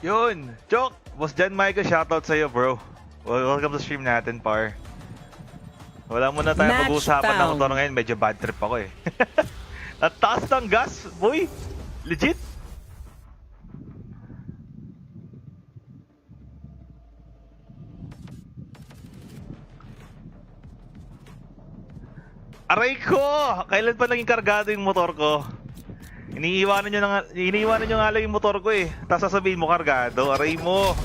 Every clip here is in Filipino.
Yun! Chok! Boss John Michael, shoutout sa'yo, bro. Welcome sa stream natin, par. Wala muna tayong Match pag-uusapan ng found. motor ngayon. Medyo bad trip ako eh. At taas ng gas, boy! Legit! Aray ko! Kailan pa naging kargado yung motor ko? Iniiwanan nyo nga lang yung motor ko eh. Tapos sasabihin mo kargado, aray mo!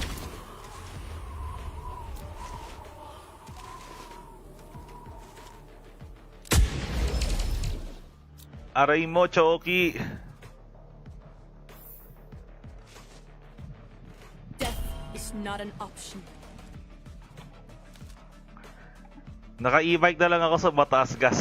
Aray mo, Choki! Death is not an option. Naka-e-bike na lang ako sa mataas gas.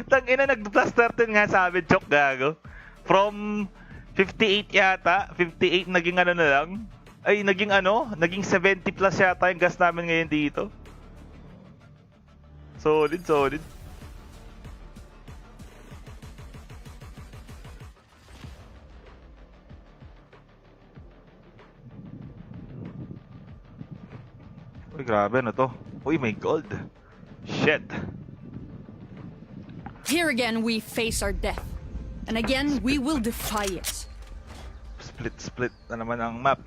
Tangina, nag-plus 13 nga sa amin, Chok, gago. From 58 yata, 58 naging ano na lang. Ay, naging ano? Naging 70 plus yata yung gas namin ngayon dito. Solid, solid. Uy, grabe na to. Uy, may gold. Shit. Here again we face our death. And again we will defy it. Split na naman ang map.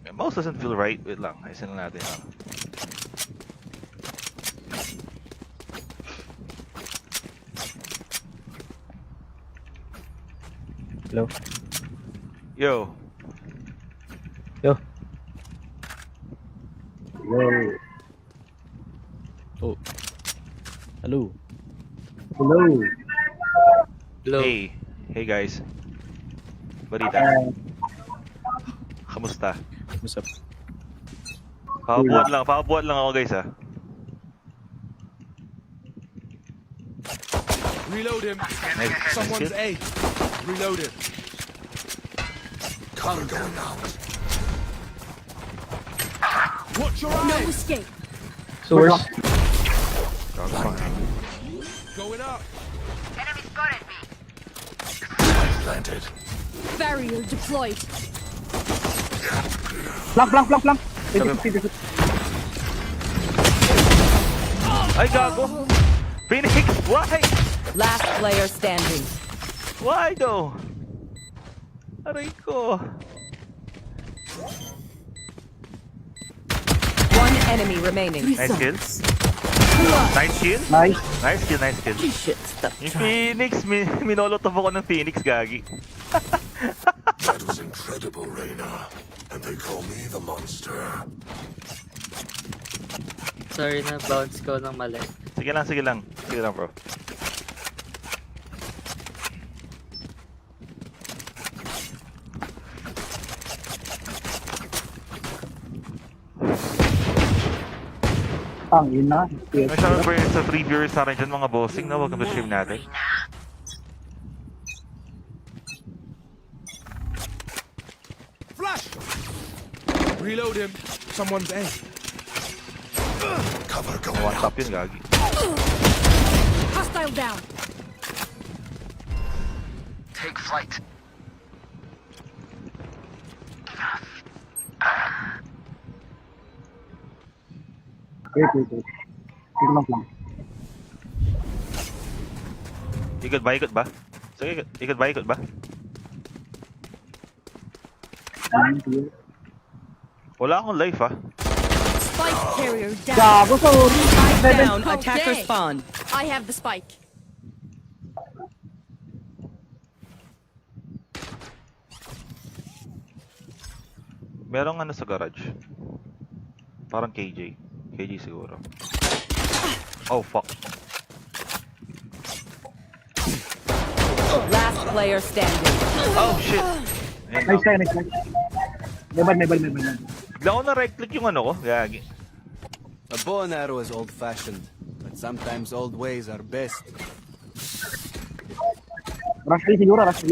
The mouse doesn't feel right. Wait lang, ayusin lang natin. Hello. Yo. Yo. Yo. Oh. Hello. Hello. Hello. Hey. Hey guys. Balita. Kamusta? What's up? Pakabuhat lang ako guys ah. Reload him. Nice. Someone's Nice kill. A. Reload him. Cover going out. Watch your No eyes. escape. Source. Going up. Enemy spotted me. Planted. Barrier deployed. Flank. Ay, gago! Phoenix! Why? Last player standing. Why though? Aray ko. One enemy remaining. Nice kill. Nice kill. Nice. Nice kill, nice kill. Shit, stop. Yung Phoenix, minolotov ako ng Phoenix, gagi. That was incredible, Reyna. And they call me the monster. Sorry na bounce ko ng mali. Sige lang, bro. Ang ina. May shoutout for sa free viewers natin dyan, mga bossing na. Welcome to stream natin. Flash. Reload him. Someone's A. Cover going One out. tap yun, gagi. Hostile down. Take flight. Wait. Sige lang lang. Ikot ba? Sige, ikot ba? Wala akong life ah. Spike carrier down. Gago, sorry. Spike down. Okay. Attacker spawn. I have the spike. Merong ano sa garage. Parang KJ. KJ siguro. Oh fuck. Last player standing. Oh shit. Ayun Nice lang. try. May bad. Bigla ko na right click yung ano ko. Gagi. A bow and arrow is old-fashioned, but sometimes old ways are best. Rush A siguro, rush A.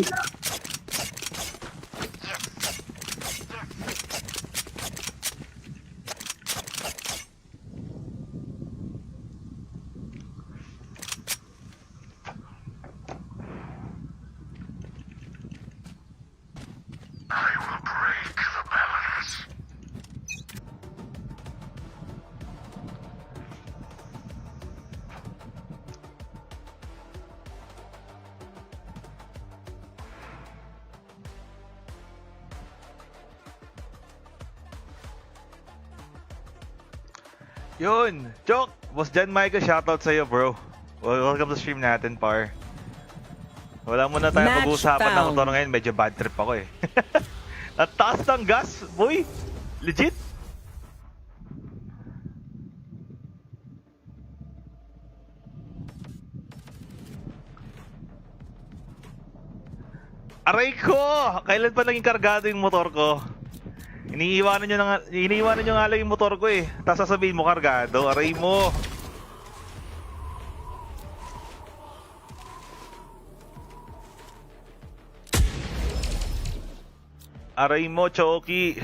Yun! Chok! Boss Jan Michael, shoutout sa'yo, bro. Welcome sa stream natin, par. Wala muna tayo Match pag-uusapan ng found. motor ngayon. Medyo bad trip ako eh. At taas ng gas, boy! Legit! Aray ko! Kailan pa naging kargado yung motor ko? Iniiwanan nyo nga lang yung motor ko eh. Tapos sasabihin mo kargado. Aray mo! Aray mo, Choki!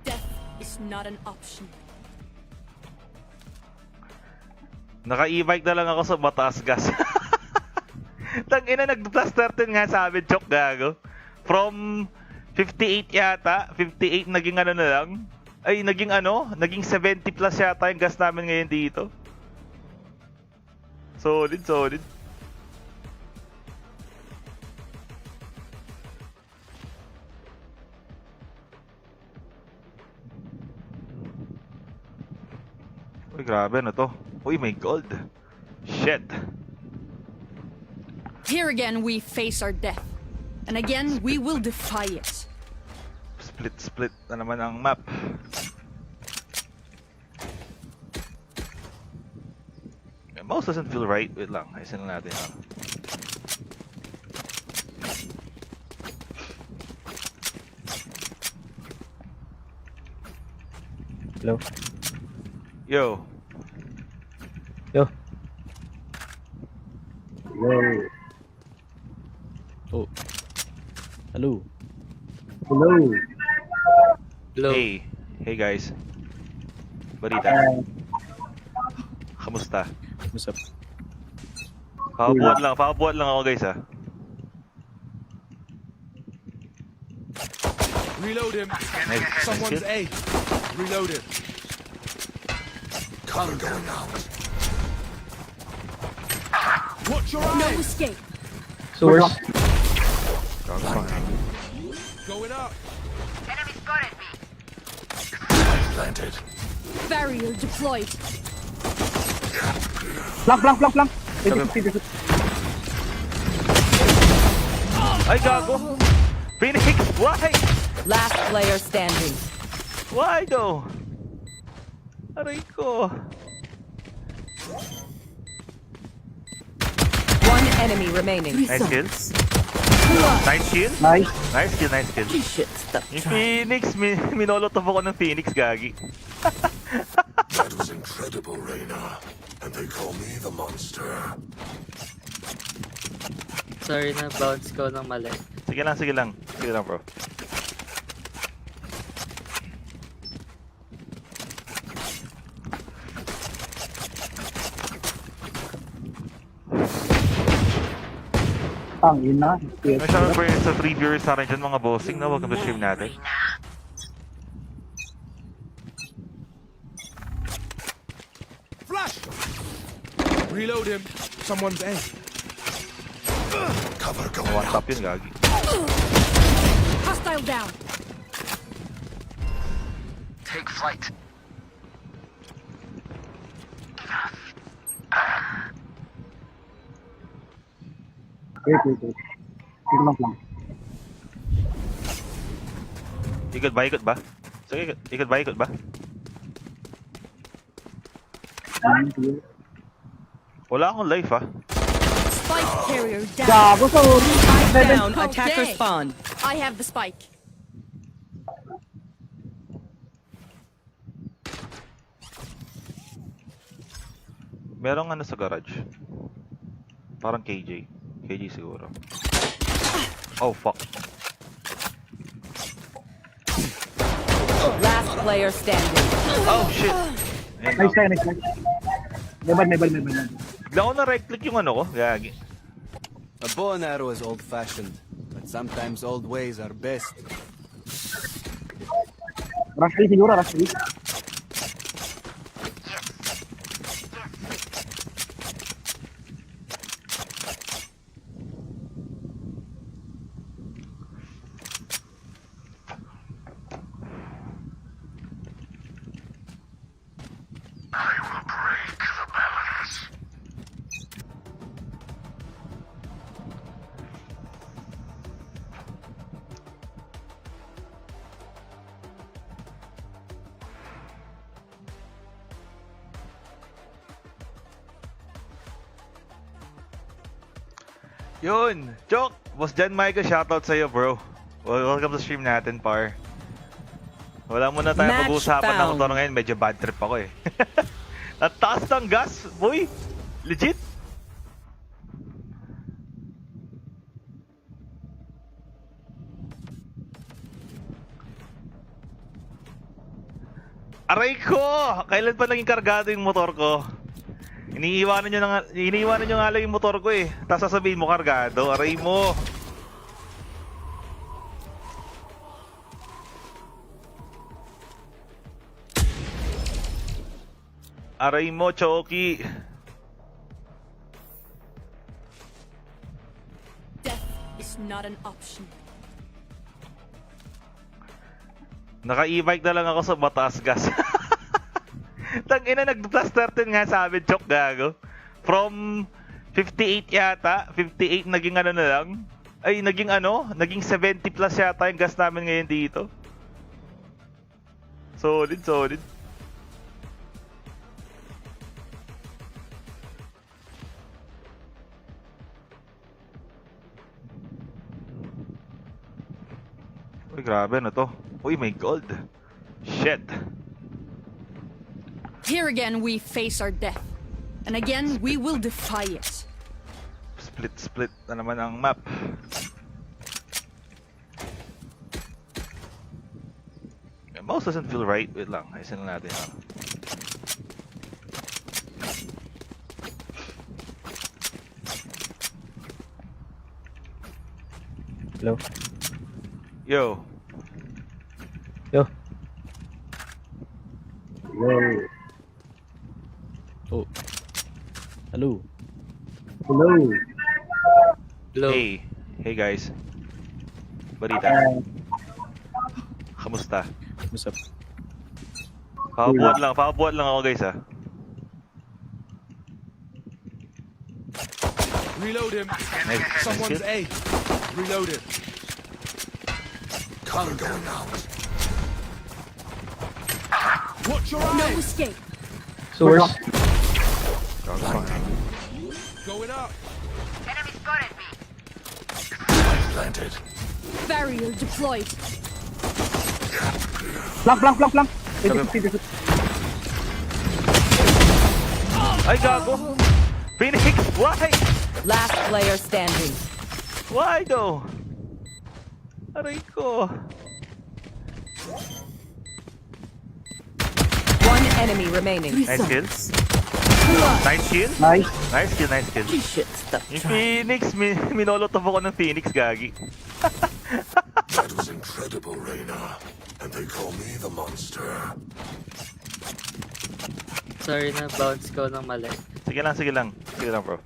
Death is not an option. Naka-e-bike na lang ako sa mataas gas. Tangina, nag-plus 13 nga sa amin, Chok, gago. From 58 yata, 58 naging ano na lang. Ay, naging ano? Naging 70 plus yata yung gas namin ngayon dito. Solid, solid. Uy, grabe na to. Uy, may gold. Shit. Here again, we face our death. And again, we will defy it. Split na naman ang map. The mouse doesn't feel right. Wait lang, ayusin lang natin. Hello. Yo. Yo. Hello. Oh. Hello. Hello. Hello. Hey. Hey guys. Balita. Kamusta? What's up? Pakabuhat lang ako guys ah. Reload him. Nice. Someone's Nice kill. A. Reload him. Cover going out. Watch your No eyes. escape. Source. Going up. Enemy spotted me. Planted. Barrier deployed. Flank. Pwede. Ay, gago! Phoenix, why? Last player standing. Why though? Aray ko. One enemy remaining. Nice kill. Nice kill. Nice. Nice kill, nice kill. Shit, stop. Yung Phoenix, minolotov ako ng Phoenix, gagi. That was incredible, Reina. And they call me the monster. Sorry na bounce ko ng mali. Sige lang, bro. Tangin na. May shout out sa 3 viewers sa rin dyan, mga bossing na welcome to stream natin. Flash. Reload him. Someone's A. Cover going One out. tap yun, gagi. Hostile down. Take flight. Wait. Sige lang lang. Ikot ba? Sige, ikot ba? Wala akong life ah. Spike carrier down. Gago, sorry. Spike down. Okay. Attacker spawn. I have the spike. Merong ano sa garage. Parang KJ. KJ siguro. Oh fuck. Last player standing. Oh shit. Ayan Nice na. try. May bal. Bigla ako na right click yung ano ko. Gagi. A bow and arrow is old-fashioned, but sometimes old ways are best. Rush A siguro, rush A. Yun! Chok! Boss John Michael, shoutout sa'yo, bro. Welcome to stream natin, par. Wala muna tayo Match pag-uusapan ng found. motor ngayon. Medyo bad trip ako eh. At taas ng gas, boy! Legit! Aray ko! Kailan pa naging kargado yung motor ko? Iniiwanan nyo nga lang yung motor ko eh. Tapos sasabihin mo kargado. Aray mo! Aray mo, Choki! Death is not an option. Naka-e-bike na lang ako sa mataas gas. Tangina, nag-plus 13 nga sa amin, Chok, gago. From 58 yata, 58 naging ano na lang. Ay, naging 70 plus yata yung gas namin ngayon dito. Solid, solid. Uy, grabe na to. Uy, may gold. Shit. Here again, we face our death. And again, we will defy it. Split na naman ang map. The mouse doesn't feel right. Wait lang, ayusin lang natin yan. Hello? Yo, Yo. Yo. Oh. Hello. Hello. Hello. hey guys. Balita. Kamusta? What's up? Pakabuhat lang ako guys ah. Reload him. Nice. Someone's Nice. A. Reload it. Cover going out. Watch your No eyes. escape. Source. Going up. Enemy spotted me. Planted. Barrier deployed. Flank. Ay, gago! Phoenix, why? Last player standing. Why though? Aray ko. One enemy remaining. Nice kill. Nice kill. Nice. Nice kill, nice kill. Shit, stop. Yung Phoenix, minolotov ako ng Phoenix, gagi. That was incredible, Reina. And they call me the monster. Sorry na, bounce ko ng mali. Sige lang, bro.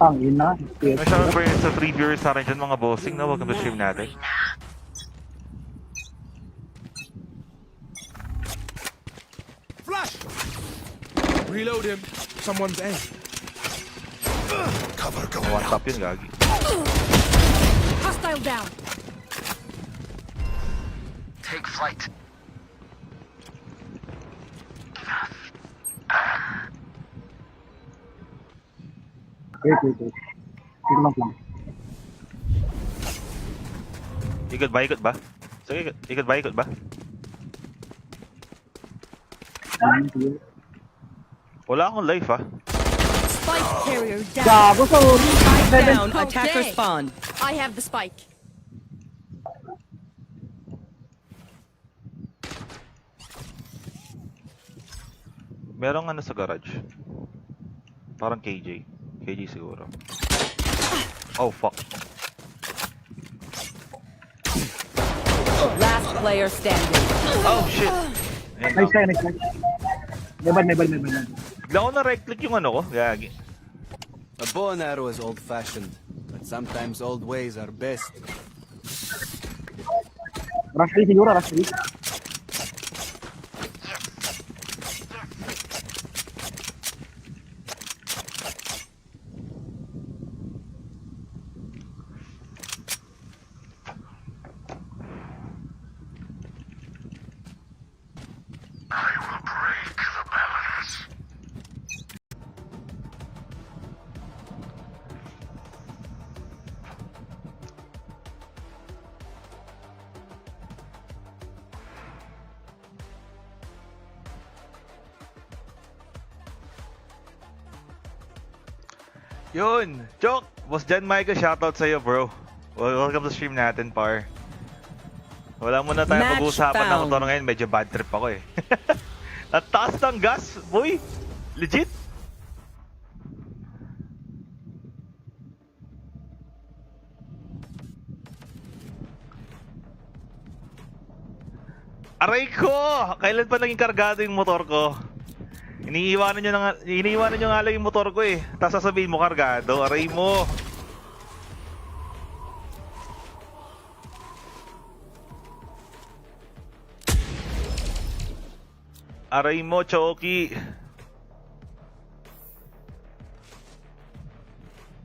Tangina. May shout out sa 3 viewers sa akin dyan, mga bossing na welcome to stream natin. Flash! Reload him. Someone's A. Cover going One out. tap yun, gagi. Hostile down. Take flight. Wait. Tingnan lang. Ikot ba? Sige, ikot ba? Wala akong life ah. Spike carrier down. Gago, sorry. Spike down. Okay. Attacker spawn. I have the spike. Merong ano sa garage. Parang KJ. KJ siguro. Oh, fuck. Last player standing. Oh, shit. Ayun Nice lang. try. May bal. Bigla ko na right click yung ano ko. Gagi. A bow and arrow is old-fashioned, but sometimes old ways are best. Rush B siguro, rush B. Yun! Chok! Boss Jan Micah, shoutout sa'yo, bro. Welcome sa stream natin, par. Wala muna tayong Match pag-uusapan ng found. motor ngayon. Medyo bad trip ako eh. At taas ng gas, boy! Legit! Aray ko! Kailan pa naging kargado yung motor ko? Iniiwanan nyo nga lang yung motor ko eh. Tapos sasabihin mo kargado, aray mo. Aray mo, Choki.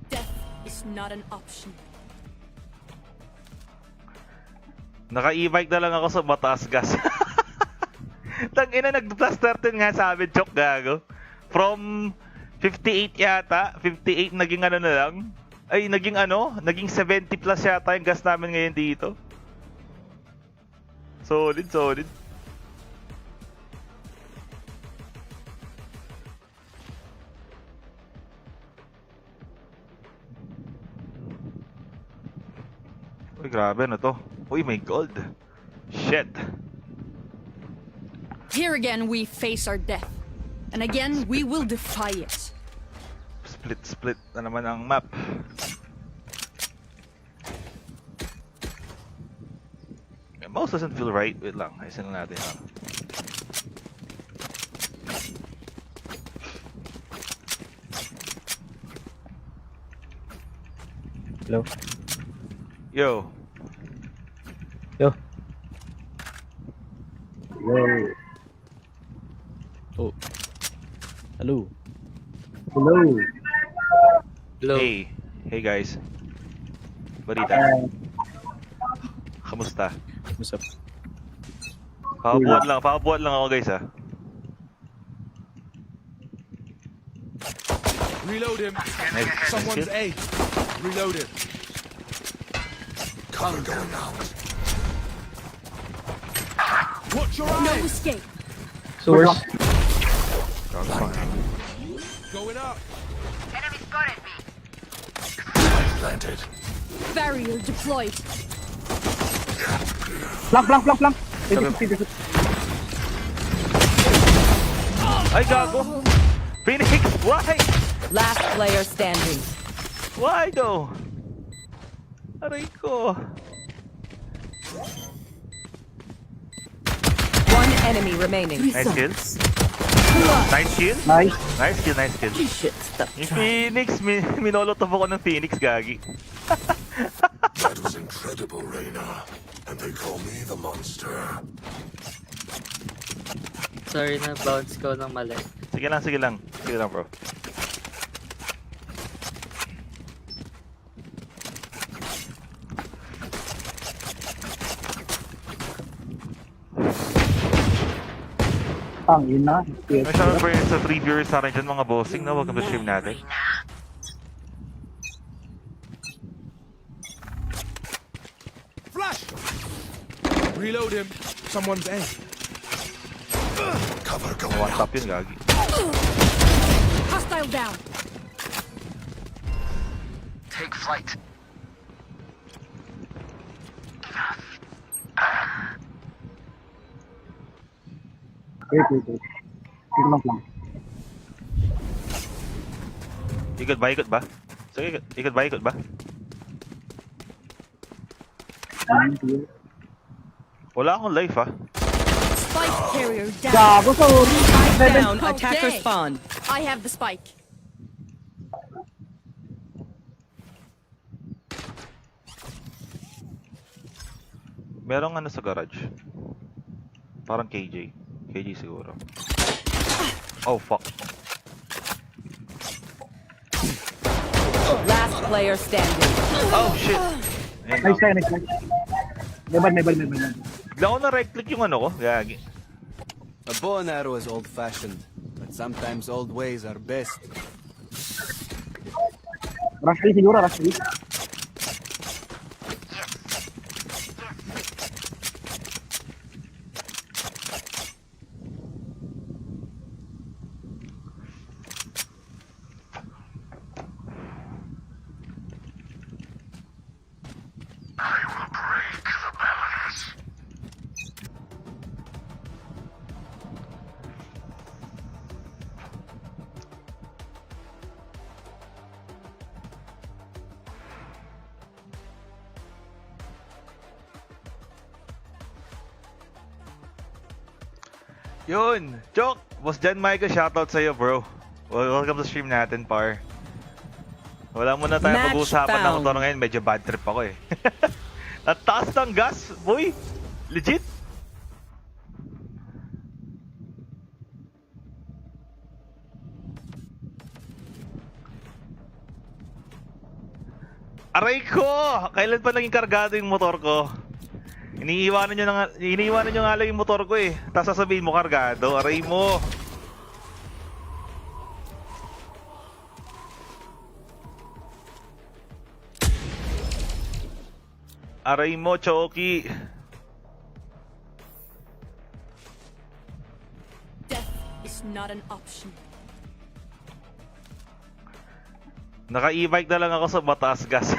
Death is not an option. Naka-e-bike na lang ako sa mataas gas. Tangina, nag-plus 13 nga sa amin, Chok, gago. From 58 yata, 58 naging ano na lang. Ay, naging ano? Naging 70 plus yata yung gas namin ngayon dito. Solid, solid. Uy, grabe na to. Uy, may gold. Shit. Here again, we face our death. And again, we will defy it. Split na naman ang map. The mouse doesn't feel right. Wait lang, ayusin lang natin. Hello. Yo. Yo. Yo. Oh. Hello. Hello. Low. Hey. Hey guys. Balita. Kamusta? What's up? Pakabuhat lang ako guys ah. Reload him. Nice. Someone's Nice kill. A. Reload him. Cover going out. Watch your No eyes. escape. Source. Going up. Enemy spotted me. Planted. Barrier deployed. Flank. Ay, gago! Phoenix! Why? Last player standing. Why though? Aray ko. One enemy remaining. Nice kill. Nice kill. Nice. Nice kill, nice kill. Shit, stop. Yung Phoenix, minolotof ako ng Phoenix, gagi. That was incredible, Reyna. And they call me the monster. Sorry na bounce ko ng mali. Sige lang, sige lang. Sige lang, bro. Ang ina. Yes. May shout out sa 3 viewers natin dyan, mga bossing na. Welcome to stream natin. Flash. Reload him. Someone's A. Cover going One out. tap yun, gagi. Hostile down. Take flight. Wait. Sige lang flank. Ikot ba? Sige, ikot ba? Wala akong life ah. Spike carrier down. Gago, sorry. Spike down. Okay. Attacker spawn. I have the spike. Merong ano sa garage. Parang KJ. KJ siguro. Oh, fuck. Last player standing. Oh, shit. Ayun Nice lang. try, nice try. May bad. Bigla ko na right click yung ano ko. Gagi. A bow and arrow is old-fashioned, but sometimes old ways are best. Rush A siguro, rush A. Yun! Chok! Boss John Michael, shoutout sa'yo, bro. Welcome sa stream natin, par. Wala muna tayong Match pag-uusapan ng found. motor ngayon. Medyo bad trip ako eh. At taas ng gas, boy! Legit! Aray ko! Kailan pa naging kargado yung motor ko? Iniiwanan nyo nga lang yung motor ko eh. Tapos sasabihin mo kargado. Aray mo! Aray mo, Choki! Death is not an option. Naka-e-bike na lang ako sa mataas gas.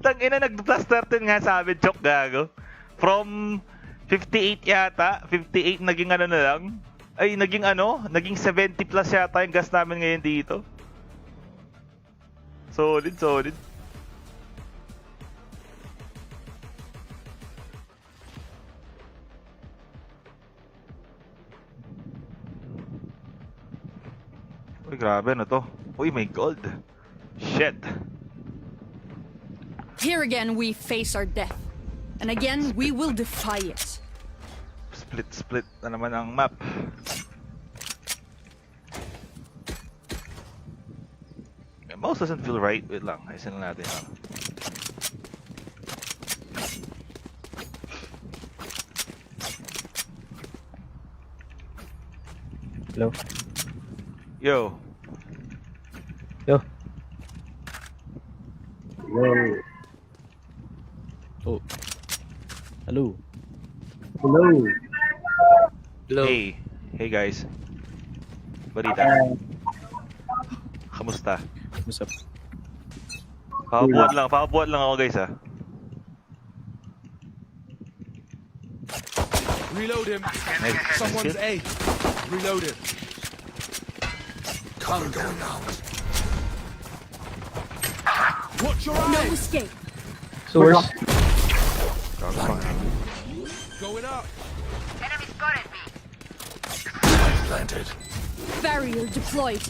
Tangina, nag-plus 13 nga sa amin, Chok, gago. From 58 yata, 58 naging ano na lang. Ay, naging ano? Naging 70 plus yata yung gas namin ngayon dito. Solid, solid. Uy, grabe na to. Uy, may gold. Shit. Here again, we face our death. And again, we will defy it. Split na naman ang map. The mouse doesn't feel right. Wait lang, ayusin lang natin. Hello? Yo. Yo. Yo. Oh. Hello. Hello. Hello. Hey. Hey guys. Balita. Kamusta? What's up? Pakabuhat lang ako guys ha. Reload him. Nice. Someone's Nice kill. A. Reload him. Cover going out. Watch your No eyes. escape. Source. Going up. Enemy spotted me. Planted. Barrier deployed.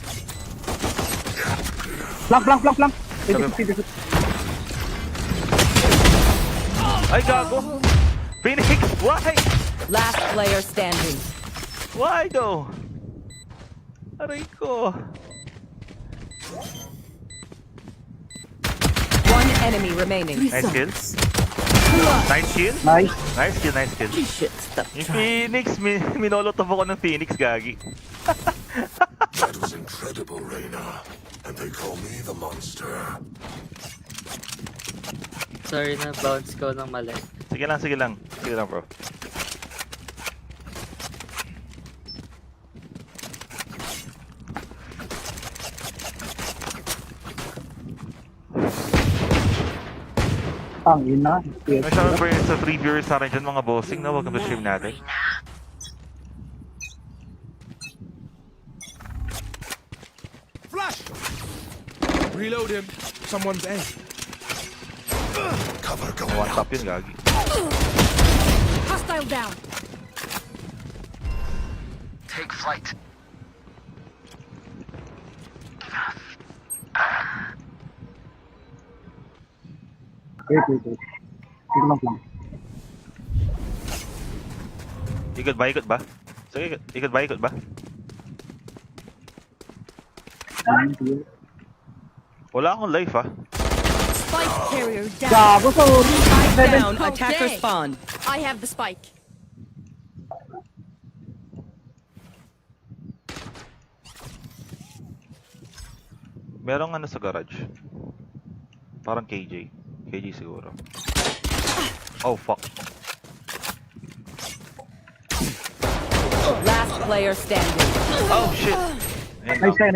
Flank. Ay, gago! Phoenix! Why? Last player standing. Why though? Aray ko. One enemy remaining. Nice kill. Nice kill. Nice. Nice kill, nice kill. Shit, stop. Yung Phoenix, minolotov ako ng Phoenix, gagi. That was incredible, Reina. And they call me the monster. Sorry na bounce ko ng mali. Sige lang, sige lang. Sige lang, bro. Ang ina. May shoutout for sa 3 viewers sa akin dyan, mga bossing na. Welcome to stream natin. Flash! Reload him. Someone's A. Cover going One out. tap yun, gagi. Hostile down. Take flight. Wait. Sige lang. Ikot ba? Sige, ikot ba? Wala akong life ah. Spike carrier down. Gago, sorry. Spike down. Okay. Attacker spawn. I have the spike. Merong ano sa garage. Parang KJ. KJ siguro. Oh fuck. Last player standing. Oh shit. Ayun Nice lang. try.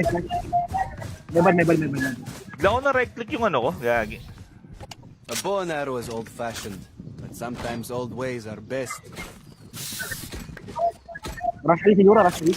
May bal. Bigla ako na right click yung ano ko. Gagi. A bow and arrow is old-fashioned, but sometimes old ways are best. Rush A siguro, rush A.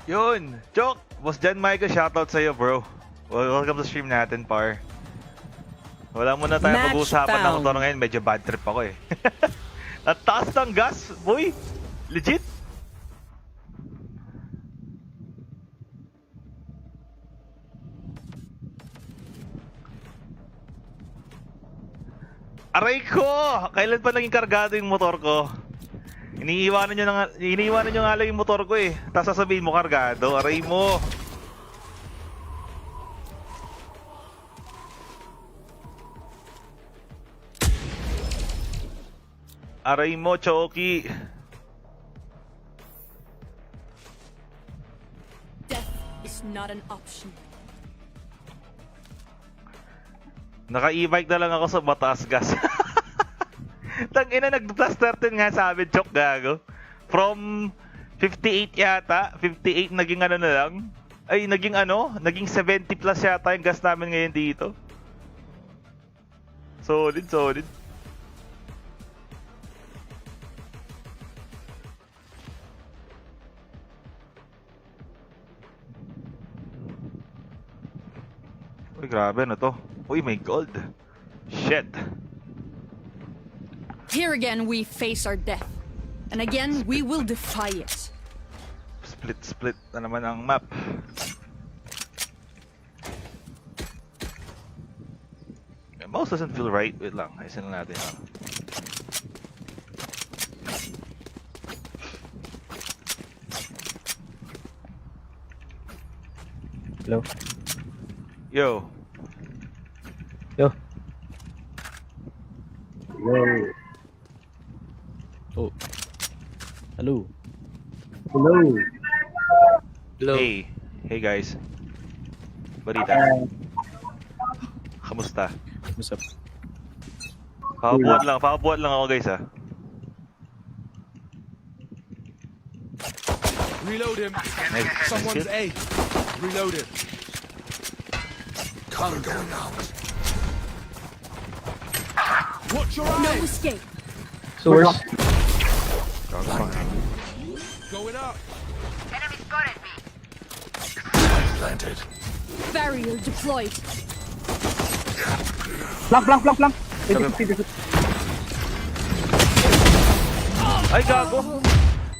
Yun! Chok! Boss Jan Michael, shoutout sa'yo bro. Welcome sa stream natin, par. Wala muna tayo Match pag-uusapan ng found. motor ngayon. Medyo bad trip ako eh. At taas ng gas, boy! Legit! Aray ko! Kailan pa naging kargado yung motor ko? Iniiwanan nyo nga lang yung motor ko eh. Tapos sasabihin mo kargado. Aray mo! Aray mo, Choki! Death is not an option. Naka-e-bike na lang ako sa mataas gas. Tangina, nag-plus 13 nga sa amin, Chok, gago. From 58 yata, 58 naging ano na lang. Ay, naging 70 plus yata yung gas namin ngayon dito. Solid. Uy, grabe na to. Uy, may gold. Shit. Here again, we face our death. And again, we will defy it. Split na naman ang map. The mouse doesn't feel right. Wait lang, ayusin lang natin. Hello? Yo. Yo. Hello. Oh. Hello. Hello. Hello. Hey guys. Balita. Kamusta? What's up? Pakabuhat lang ako guys ah. Reload him. Nice. Someone's Nice. A. Reload him. Cover going out. Watch your No eyes. escape. Source. Going up. Enemy spotted me. Planted. Barrier deployed. Flank. Ay, gago!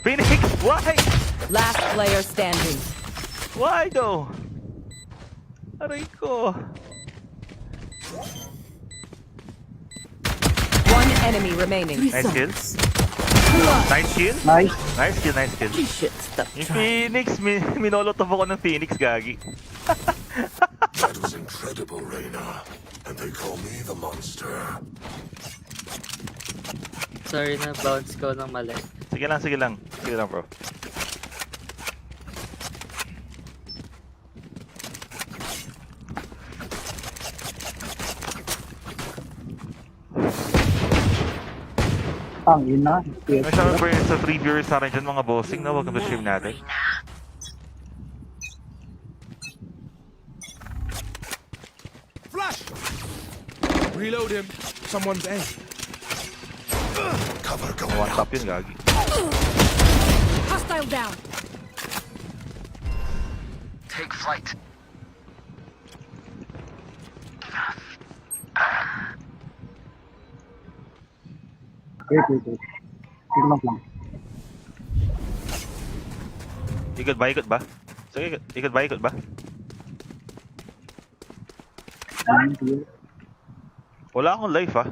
Phoenix! Why? Last player standing. Why though? Aray ko. One enemy remaining. Nice kill. Nice kill. Nice. Nice kill, nice kill. Shit, stop. Yung Phoenix, minolotov ako ng Phoenix, gagi. That was incredible, Reina. And they call me the monster. Sorry na, bounce ko ng mali. Sige lang bro. Tangina. May shout out sa 3 viewers sa akin dyan, mga bossing na welcome to stream natin. Flash! Reload him. Someone's A. Cover going One out. tap yun, gagi. Hostile down. Take flight. Wait. Flank. Ikot ba? Sige, ikot ba? Wala akong life, ah.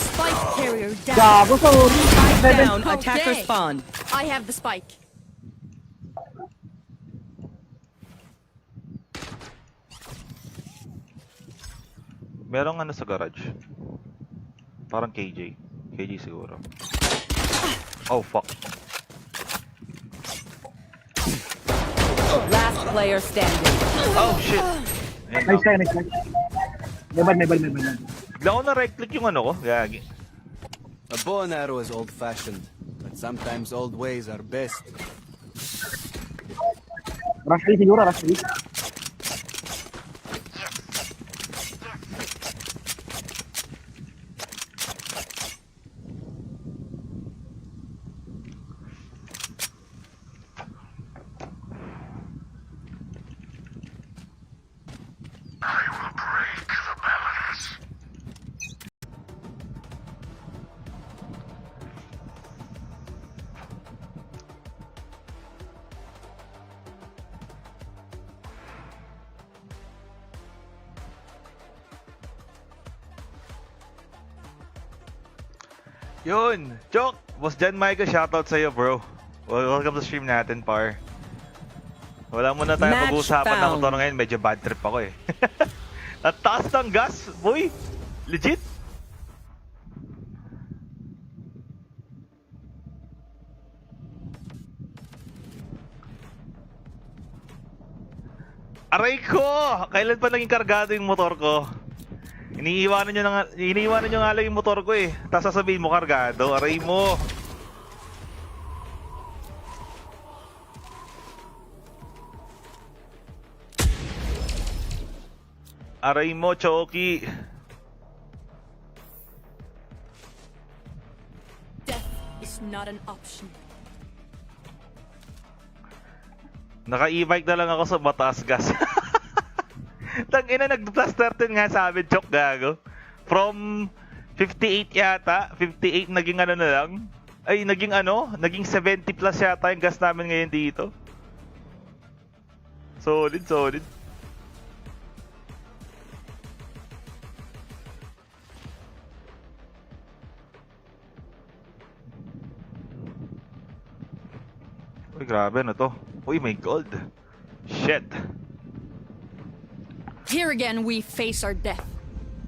Spike carrier down. Gago, sorry. Spike down. Okay. Attacker spawn. I have the spike. Merong ano sa garage. Parang KJ. KJ siguro. Oh, fuck. Last player standing. Oh, shit. Ayun Nice lang. try. May bad. Bigla ko na right click yung ano ko. Gagi. A bow and arrow is old-fashioned, but sometimes old ways are best. Rush A siguro, rush A. Yun! Chok! Boss Jan Micah, shoutout sa'yo, bro. Welcome sa stream natin, par. Wala muna tayong Match pag-uusapan ng found. motor ngayon. Medyo bad trip ako eh. At taas ng gas, boy! Legit! Aray ko! Kailan pa naging kargado yung motor ko? Iniiwanan nyo nga lang yung motor ko eh. Tapos sasabihin mo kargado. Aray mo! Aray mo, Choki! Death is not an option. Naka-e-bike na lang ako sa mataas gas. Tangina, nag-plus 13 nga sa amin, Chok, gago. From 58 yata, 58 naging ano na lang. Ay, naging 70 plus yata yung gas namin ngayon dito. Solid. Uy, grabe na to. Uy, may gold. Shit. Here again, we face our death.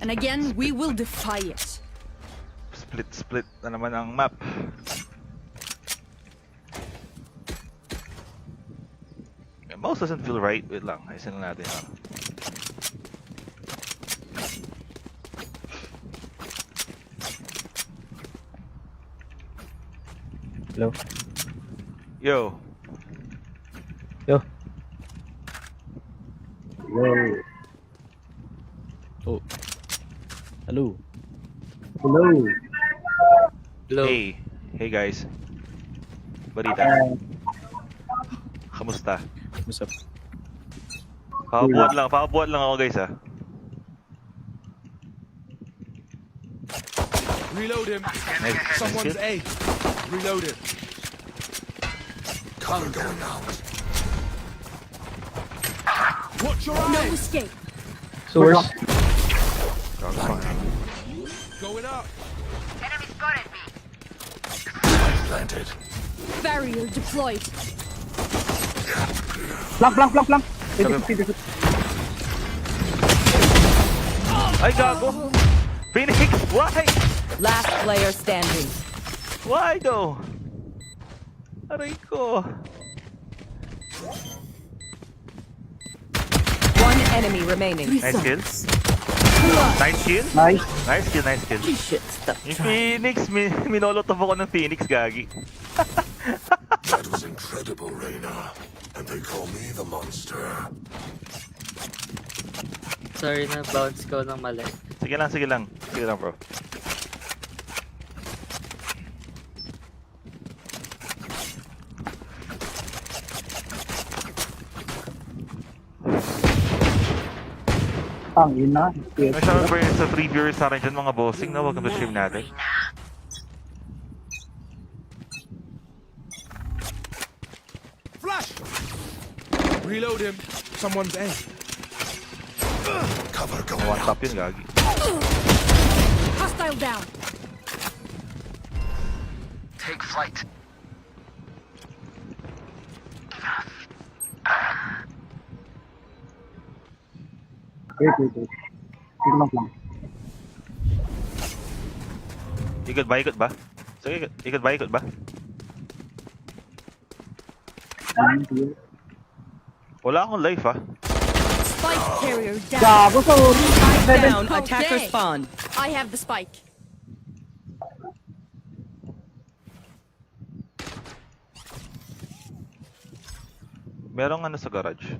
And again, we will defy it. Split na naman ang map. The mouse doesn't feel right. Wait lang, ayusin lang natin. Hello? Yo. Yo. Oh. Hello. Low. Hey guys. Balita. Kamusta? What's up? Pakabuhat lang ako guys, ah. Reload him. Nice Someone's kill. A. Reload him. Cover going out. Watch your No eyes. escape. Source. Going up. Enemy spotted me. Planted. Barrier deployed. Flank. Ay, gago! Phoenix, why? Last player standing. Why though? Aray ko. One enemy remaining. Nice kill. Nice kill. Nice. Nice kill. Yung Phoenix, minolotov ako ng Phoenix, gagi. That was incredible, Reyna. And they call me the monster. Sorry na bounce ko ng mali. Sige lang, sige lang. Sige lang, bro. Ang ina. Yes. May shower for sa 3 viewers sa akin dyan, mga bossing na. Welcome to stream natin. Flash! Reload him. Someone's A. Cover going One out. tap yun, gagi. Hostile down. Take flight. Wait. Sige lang. Ikot ba? Sige, ikot ba? Wala akong life, ah. Spike carrier down. Gago, sorry. Spike down. Okay. Attacker spawn. I have the spike. Merong ano sa garage.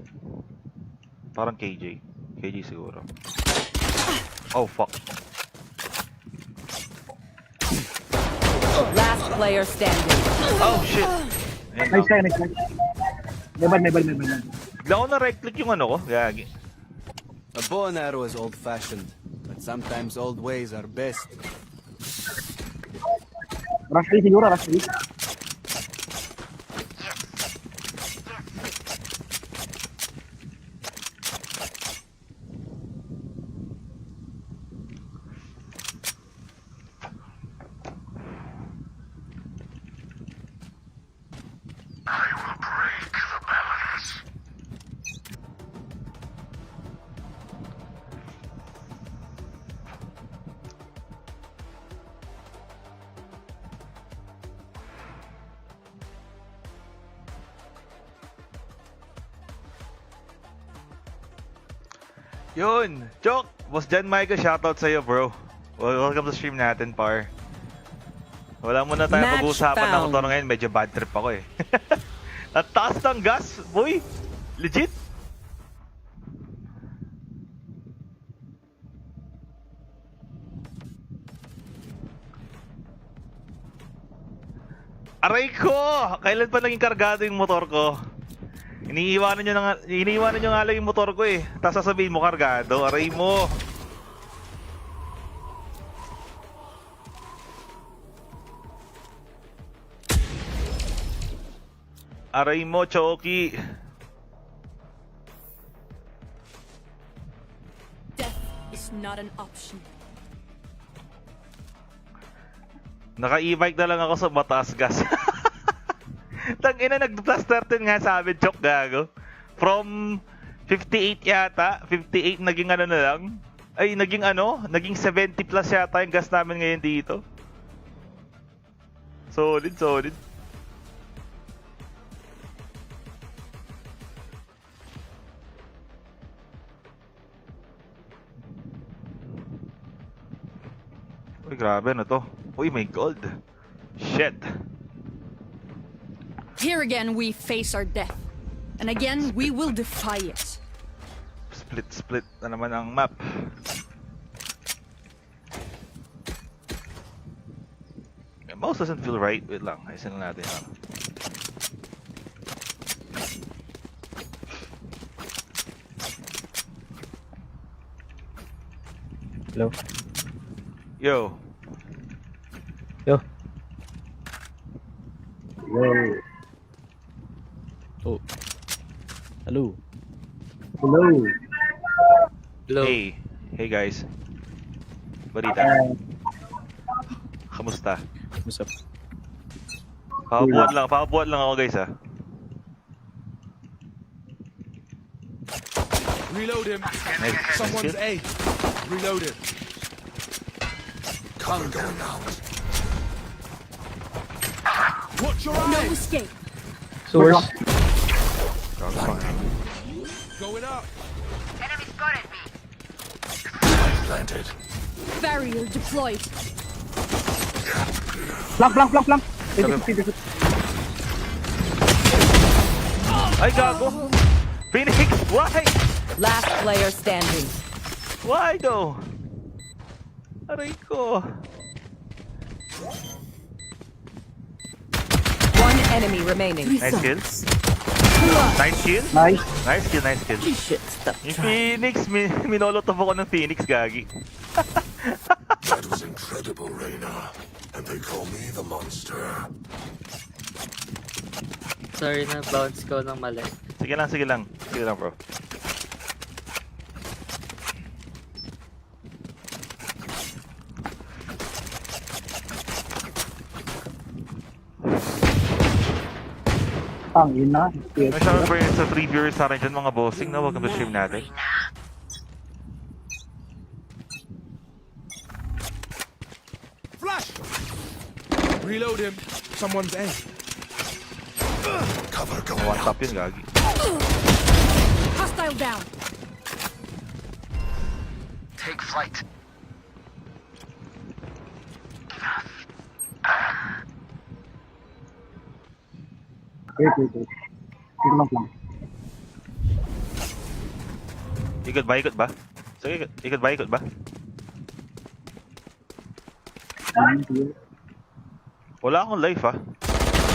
Parang KJ. KJ siguro. Oh, fuck. Last player standing. Oh, shit. Ayun Nice lang. try. May bad. Bigla ko na right click yung ano ko. Gagi. A bow and arrow is old-fashioned, but sometimes old ways are best. Rush A siguro, rush A. Yun! Chok! Boss Jan Micah, shoutout sa'yo, bro. Welcome to stream natin, par. Wala muna tayo Match pag-uusapan ng found. motor ngayon. Medyo bad trip ako eh. At taas ng gas, boy! Legit! Aray ko! Kailan pa naging kargado yung motor ko? Iniiwanan nyo nga lang yung motor ko eh. Tapos sasabihin mo kargado. Aray mo! Aray mo, Choki! Death is not an option. Naka-e-bike na lang ako sa mataas gas. Tangina, nag-plus 13 nga sa amin, Chok, gago. From 58 yata, 58 naging ano na lang. Ay, naging 70 plus yata yung gas namin ngayon dito. Solid. Uy, grabe na to. Uy, may gold. Shit. Here again, we face our death. And again, we will defy it. Split na naman ang map. Yung mouse doesn't feel right. Wait lang, ayusin lang natin. Hello? Yo. Yo. Oh. Hello. Hello. Hey guys. Balita. Kamusta? What's up? Pakabuhat lang ako guys ah. Reload him. Nice. Someone's A. Reload him. Cover going out. Watch your No eyes. escape. So where's... Going up. Enemy spotted me. Planted. Barrier deployed. Flank. Ay, gago! Phoenix, why? Last player standing. Why though? Aray ko. One enemy remaining. Nice kill. Nice kill. Nice. Nice kill, nice kill. Shit, stop. Yung Phoenix, minolotov ako ng Phoenix, gagi. That was incredible, Reina. And they call me the monster. Sorry na, bounce ko ng mali. Sige lang, sige lang. Sige lang, bro. Ang ina. May shout out sa 3 viewers sa akin dyan, mga bossing na. Welcome to stream natin. Flash! Reload him. Someone's A. Cover One going tap out. yun, gagi. Hostile down. Take flight. Wait. Sige lang. Ikot ba? Sige, ikot ba? Wala akong life, ah.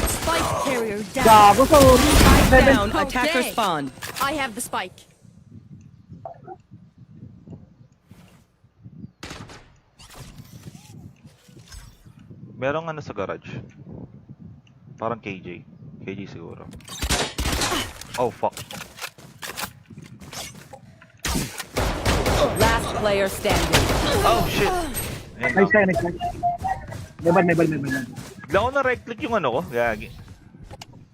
Spike carrier down. Gago, sorry. Spike down. Okay. Attacker spawn. I have the spike. Merong ano sa garage. Parang KJ. KJ siguro. Oh, fuck. Last player standing. Oh, shit. Ayun Nice lang. try. May bal. Bigla ako na right click yung ano ko. Gagi.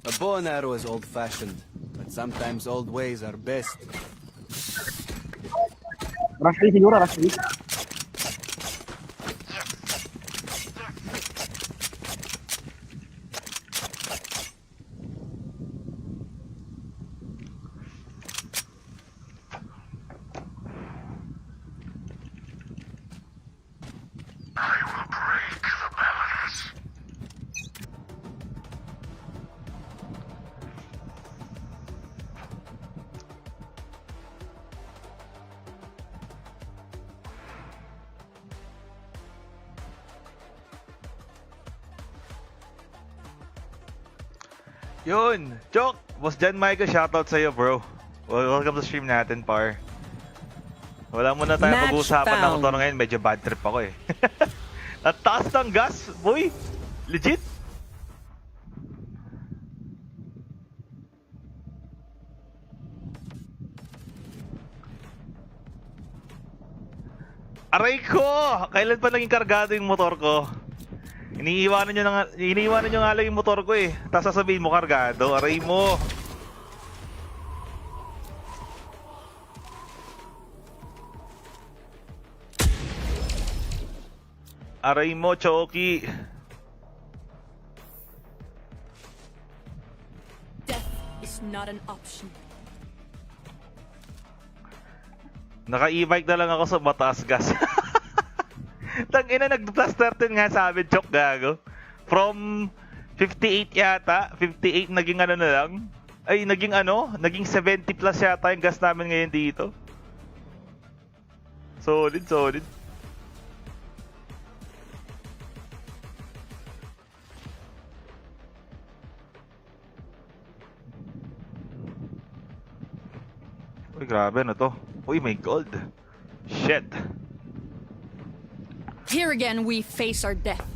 A bow and arrow is old-fashioned, but sometimes old ways are best. Rush A siguro, rush A. Yun! Chok! Boss Jan Micah, shoutout sa'yo, bro. Welcome to stream natin, par. Wala muna tayo Match pag-uusapan ng found. motor ngayon. Medyo bad trip ako eh. At taas ng gas, boy! Legit! Aray ko! Kailan pa naging kargado yung motor ko? Iniiwanan nyo nga lang yung motor ko eh. Tapos sasabihin mo kargado. Aray mo! Aray mo, Choki! Death is not an option. Naka-e-bike na lang ako sa mataas gas. Tangina, nag-plus 13 nga sa amin, Chok, gago. From 58 yata, 58 naging ano na lang. Ay, naging 70 plus yata yung gas namin ngayon dito. Solid. Uy, grabe na to. Uy, may gold. Shit. Here again, we face our death.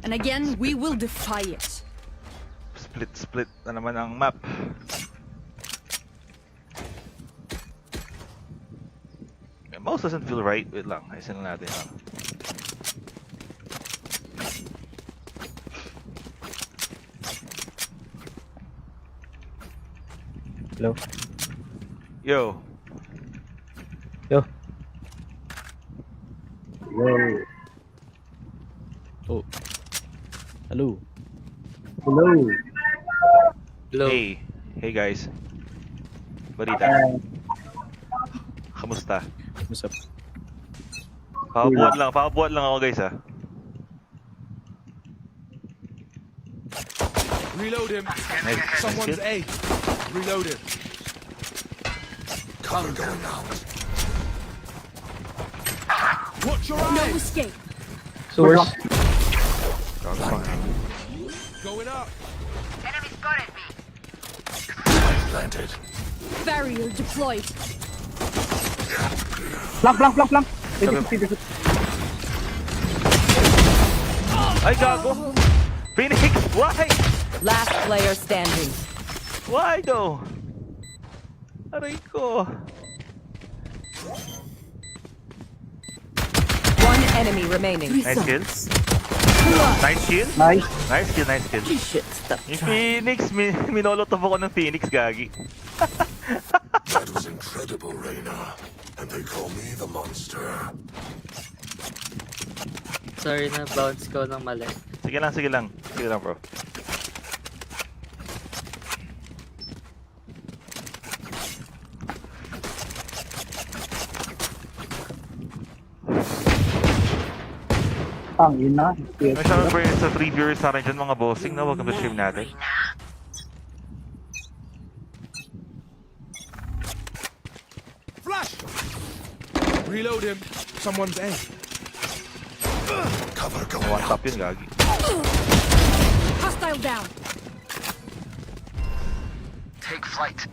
And again, we will defy it. Split na naman ang map. The mouse doesn't feel right. Wait lang, ayusin lang natin. Hello? Yo. Yo. Oh. Hello. Hello. Low. Hey guys. Balita. Kamusta? What's up? Pakabuhat lang ako guys ha. Reload him. Nice. Someone's A. Reload him. Cover going out. Watch your No eyes! escape. Source. Going up! Enemy spotted me. Planted. Barrier deployed. Flank. Pwede. Ay, gago! Phoenix, why? Last player standing. Why though? Aray ko. One enemy remaining. Nice kill. Nice kill. Nice. Nice kill, nice kill. Shit, stop. Yung Phoenix, minolotof ako ng Phoenix, gagi. That was incredible, Reina. And they call me the monster. Sorry na, bounce ko ng mali. Sige lang, sige lang. Sige lang, bro. Ang ina. May shout out sa 3 viewers sa akin dyan, mga bossing na. Welcome to stream natin. Flash! Reload him. Someone's A. Cover going One out. tap yun, gagi. Hostile down. Take flight.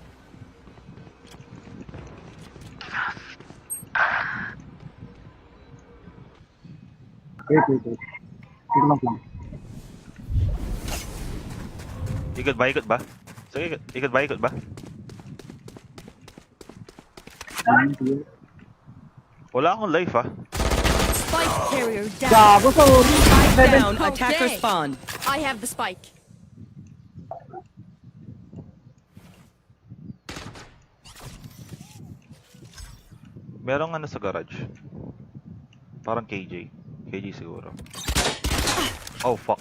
Wait. Sige lang flank. Ikot ba? Sige, ikot ba? Wala akong life, ah. Spike carrier down. Gago, sorry. Spike down. Okay. Attacker spawn. I have the spike. Merong ano sa garage. Parang KJ. KJ siguro. Oh, fuck.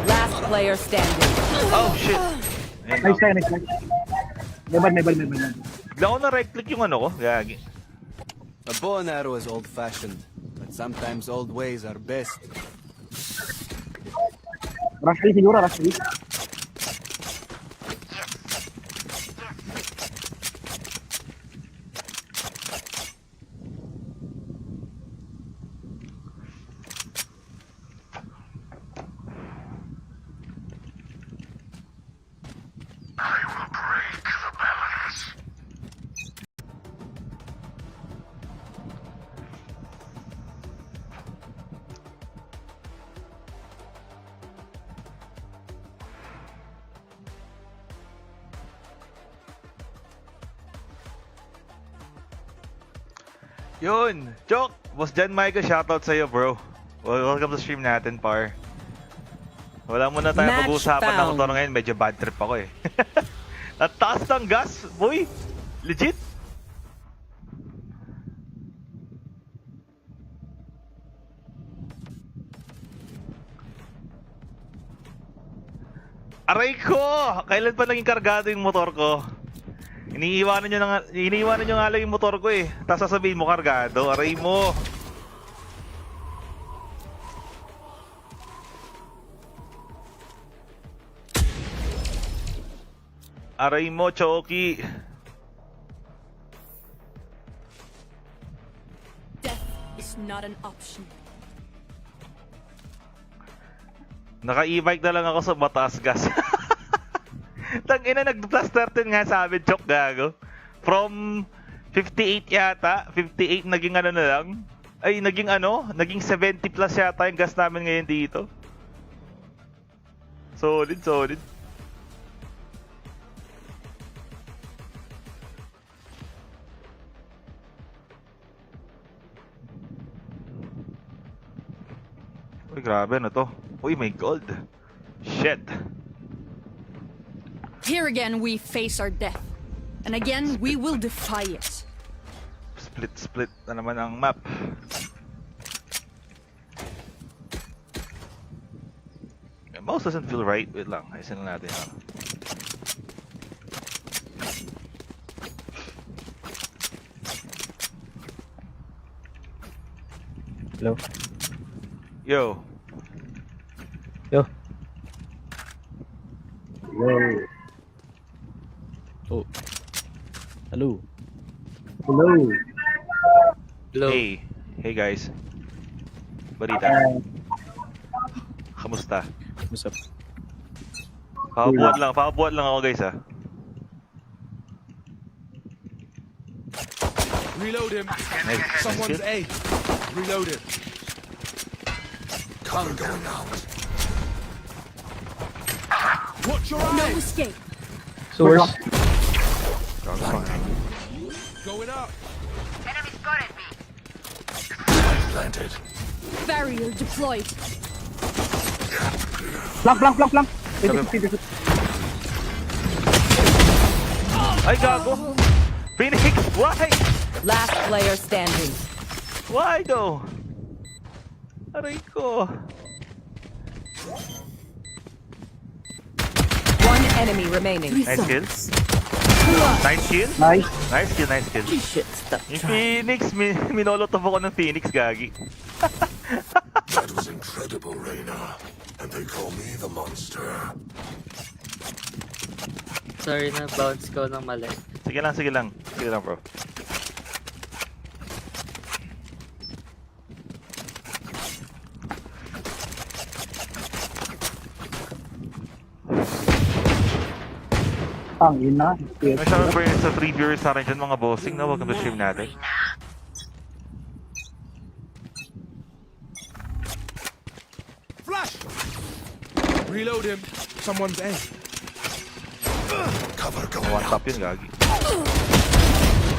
Last player standing. Oh, shit. Ayun Nice lang. try. May bal. Bigla ko na right click yung ano ko. Gagi. A bow and arrow is old-fashioned, but sometimes old ways are best. Rush A siguro, rush A. Yun! Chok! Boss Jan Michael, shoutout sa'yo, bro. Welcome to stream natin, par. Wala muna tayong Match pag-uusapan ng found. motor ngayon. Medyo bad trip ako eh. At taas ng gas, boy! Legit! Aray ko! Kailan pa naging kargado yung motor ko? Iniiwanan nyo nga lang yung motor ko eh. Tapos sasabihin mo kargado. Aray mo! Aray mo, Choki! Death is not an option. Naka-e-bike na lang ako sa mataas gas. Tangina, nag-plus 13 nga sa amin, Chok, gago. From 58 yata, 58 naging ano na lang. Ay, naging 70 plus yata yung gas namin ngayon dito. Solid. Uy, grabe na to. Uy, may gold. Shit. Here again, we face our death. And again, we will defy it. Split na naman ang map. The mouse doesn't feel right. Wait lang, ayusin lang natin. Hello. Yo. Yo. Yo. Oh. Hello. Hello. Low. Hey guys. Balita. Kamusta? What's up? Pakabuhat lang ako guys ah. Reload him. Nice, Someone's nice A. Reload him. Cover going out. Watch your No eyes. escape. Source. Going up. Enemy spotted me. Planted. Barrier deployed. Flank. Sabi- Ay gago! Phoenix! Why? Last player standing. Why though? Aray ko. One enemy remaining. Nice kill. Nice kill. Nice. Nice kill. Shit, stop. Yung Phoenix, minolotov ako ng Phoenix, gagi. That was incredible, Reyna. And they call me the monster. Sorry na, bounce ko ng mali. Sige lang bro. Ang ina. Yes. May shout for sa 3 viewers natin dyan, mga bossing na welcome to stream natin. Flash. Reload him. Someone's A. Cover going One out. tap yun, gagi.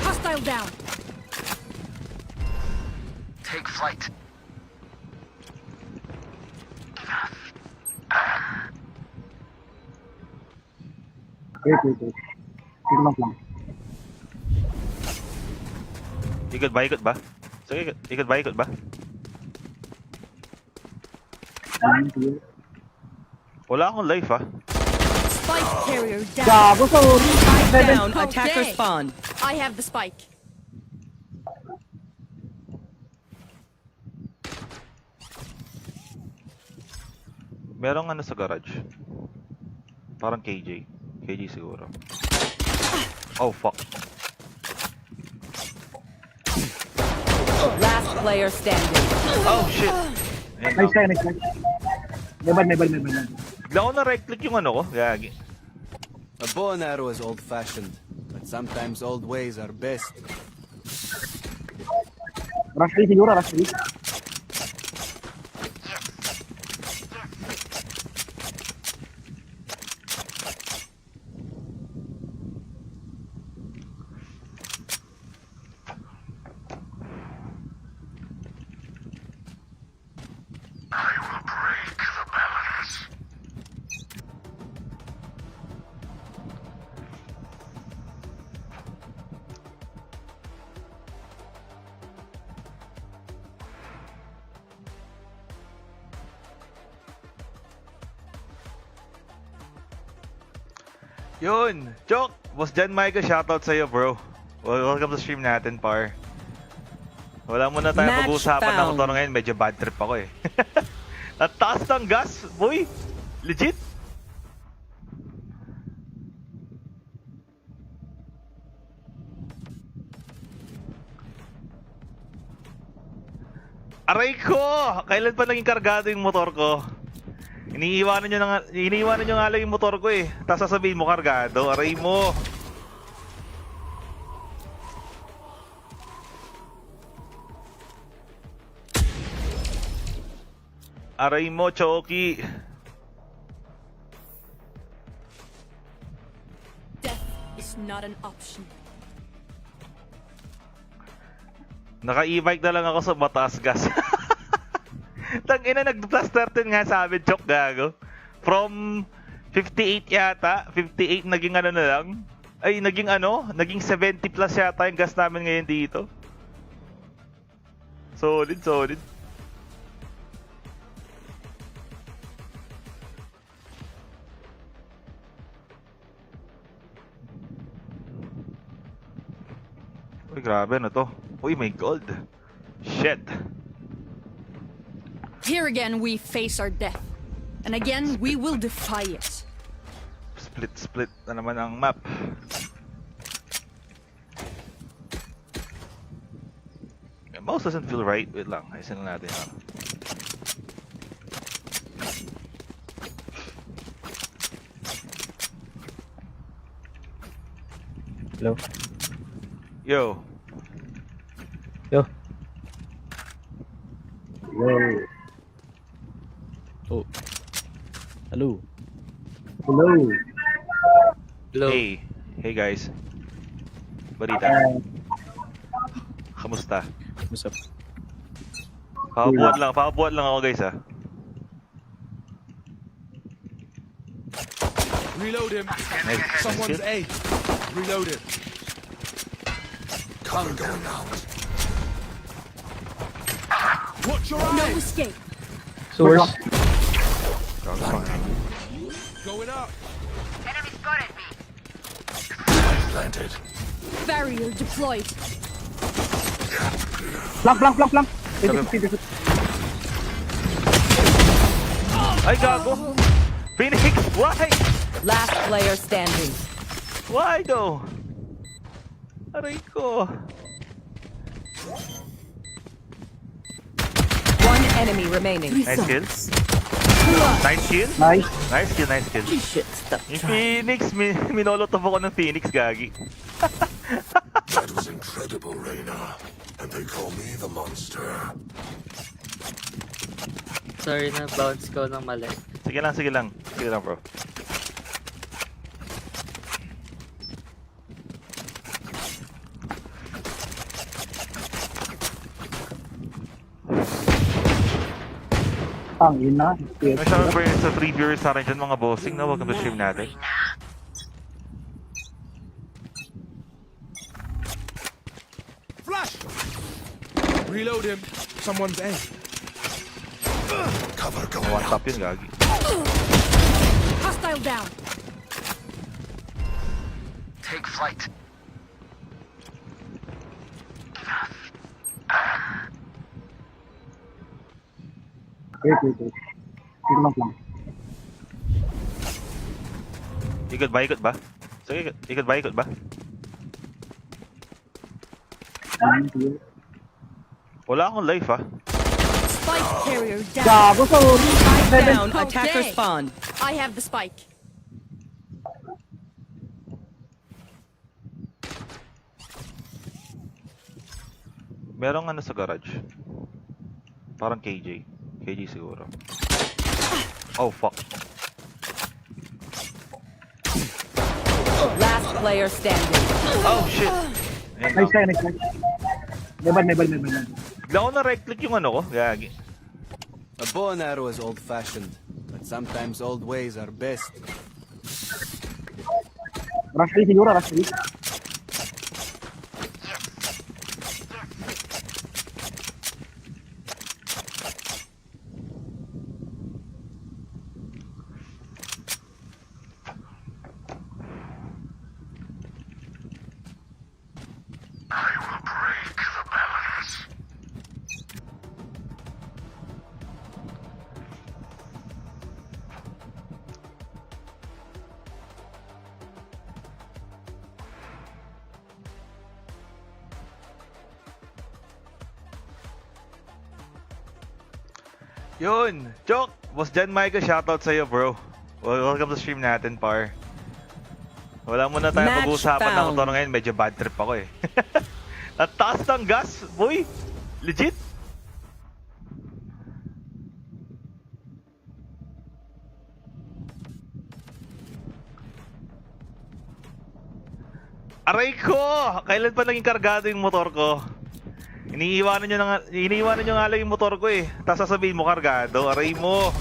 Hostile down. Take flight. Wait. Tingnan lang lang. Ikot ba? Sige, ikot ba? Wala akong life ah. Spike carrier down. Gago, sorry. Spike Seven. down. Attacker Okay. spawn. I have the spike. Merong ano sa garage. Parang KJ. KJ siguro. Oh fuck. Last player standing. Oh shit. Ayun Nice lang. try. May bad. Bigla ko na right click yung ano ko. Gagi. A bow and arrow is old-fashioned, but sometimes old ways are best. Rush A siguro, rush A. Yun! Chok! Boss Jan Micah, shoutout sa'yo bro. Welcome sa stream natin, par. Wala muna tayong Match pag-uusapan ng found. motor ngayon. Medyo bad trip ako eh. At taas ng gas, boy! Legit! Aray ko! Kailan pa naging kargado yung motor ko? Iniiwanan nyo nga lang yung motor ko eh. Tapos sasabihin mo kargado. Aray mo! Aray mo, Choki! Death is not an option. Naka-e-bike na lang ako sa mataas gas. Tangina, nag-plus 13 nga sa amin, Chok, gago. From 58 yata, 58 naging ano na lang. Ay, naging 70 plus yata yung gas namin ngayon dito. Solid. Uy, grabe na to. Uy, may gold. Shit. Here again, we face our death. And again, we will defy it. Split na naman ang map. Mouse doesn't feel right. Wait lang, ayusin lang natin. Hello. Yo. Yo. Yo. Oh. Hello. Hello. Low. Hey. Hey guys. Balita. Kamusta? What's up? Pakabuhat lang ako guys ah. Reload him. Nice. Someone's A. Reload him. Cover going out. Watch your No eyes. escape. Source. Going up. Enemy spotted me. Planted. Barrier deployed. Flank. Sabi- Ay gago! Phoenix! Why? Last player standing. Why though? Aray ko. One enemy remaining. Nice kill. Nice kill. Nice. Nice kill, nice kill. Shit, stop. Yung Phoenix, minolotov ako ng Phoenix, gagi. That was incredible, Reina. And they call me the monster. Sorry na, bounce ko ng mali. Sige lang, sige lang. Sige lang, bro. Ang ina. Yes. May shout for sa 3 viewers sa akin dyan, mga bossing na. Welcome to stream natin. Flash. Reload him. Someone's A. Cover going One out. tap yun, gagi. Hostile down. Take flight. Wait. Dito lang flank. Ikot ba? Sige, ikot ba? Wala akong life ah. Spike carrier down. Gago, sorry. Spike down. Okay. Attacker spawn. I have the spike. Merong ano sa garage. Parang KJ. KJ siguro. Oh fuck. Last player standing. Oh shit. Ayun Nice lang. try. May bad. Bigla ako na right click yung ano ko. Gagi. A bow and arrow is old-fashioned, but sometimes old ways are best. Rush A siguro, rush A. Yun! Chok! Boss Jan Micah, shoutout sa'yo bro. Welcome to stream natin, par. Wala muna tayong Match pag-uusapan ng found. motor ngayon. Medyo bad trip ako eh. At taas ng gas, boy! Legit! Aray ko! Kailan pa naging kargado yung motor ko? Iniiwanan nyo nga lang yung motor ko eh. Tapos sasabihin mo kargado. Aray mo!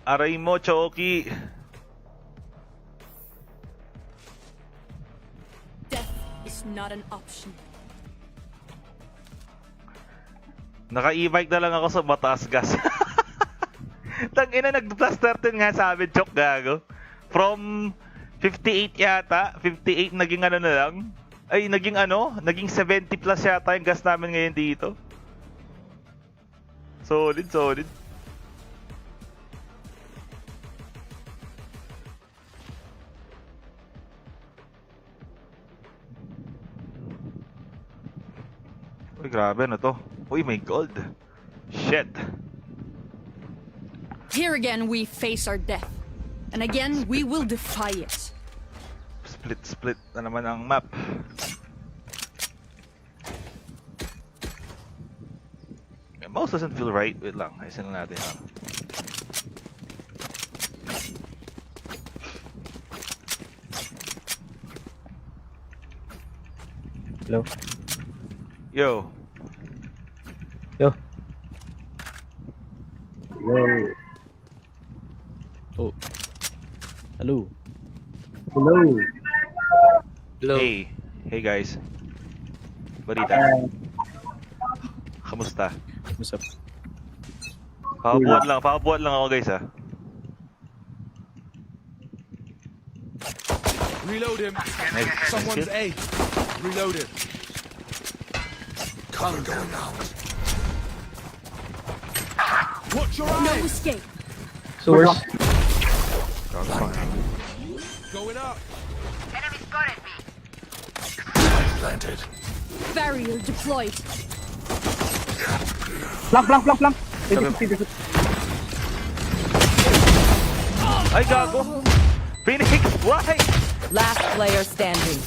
Aray mo, Choki! Death is not an option. Naka-e-bike na lang ako sa mataas gas. Tangina, nag-plus 13 nga sa amin, Chok, gago. From 58 yata, 58 naging ano na lang. Ay, naging 70 plus yata yung gas namin ngayon dito. Solid. Uy, grabe na to. Uy, may gold. Shit. Here again, we face our death. And again, we will defy it. Split na naman ang map. Yung mouse doesn't feel right. Wait lang, ayusin lang natin. Hello? Yo, Yo. Yo. Oh. Hello? Hello. Low. hey guys. Balita, kamusta? What's up? Pakabuhat lang ako guys ah. Reload him. Nice. Someone's Nice. A. Reload him. Cover going out. Watch your No eyes. escape. Source? Going up. Enemy spotted me. Planted. Barrier deployed. Flank. Pwede. Ay, gago! Phoenix, why? Last player standing.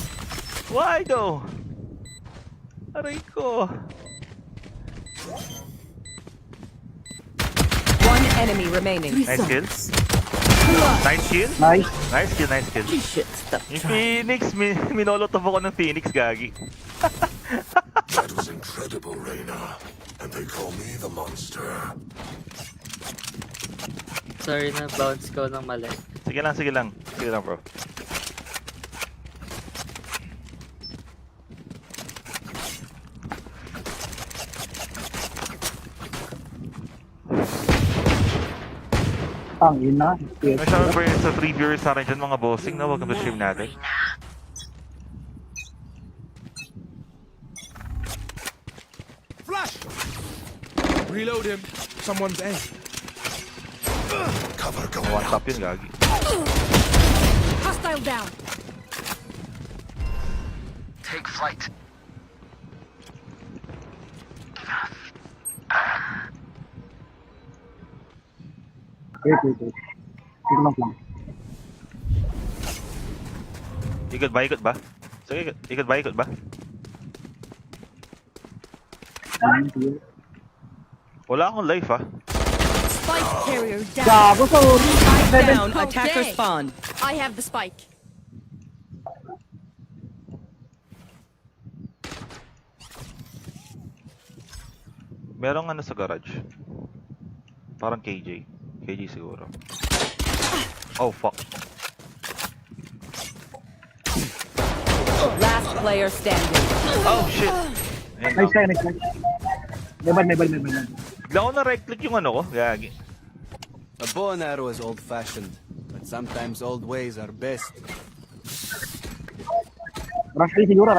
Why though? Aray ko. One enemy remaining. Nice kill. Nice kill. Nice. Nice kill. Shit, stop. Yung Phoenix, minolotov ako ng Phoenix, gagi. That was incredible, Reina. And they call me the monster. Sorry na, bounce ko ng mali. Sige lang bro. Ang ina. Yes. May shower for sa 3 viewers sa akin dyan, mga bossing na welcome to stream natin. Flash. Reload him. Someone's A. Cover going One out. tap yun, gagi. Hostile down. Take flight. Wait. Sige lang lang. Ikot ba? Sige, ikot ba? Wala akong life ah. Spike carrier down. Gago, sorry. Spike down. Okay. Attacker spawn. I have the spike. Merong ano sa garage. Parang KJ. KJ siguro. Oh fuck. Last player standing. Oh shit. Ayun Nice lang. try. May bal. Bigla ko na right click yung ano ko. Gagi. A bow and arrow is old-fashioned, but sometimes old ways are best. Rush siguro.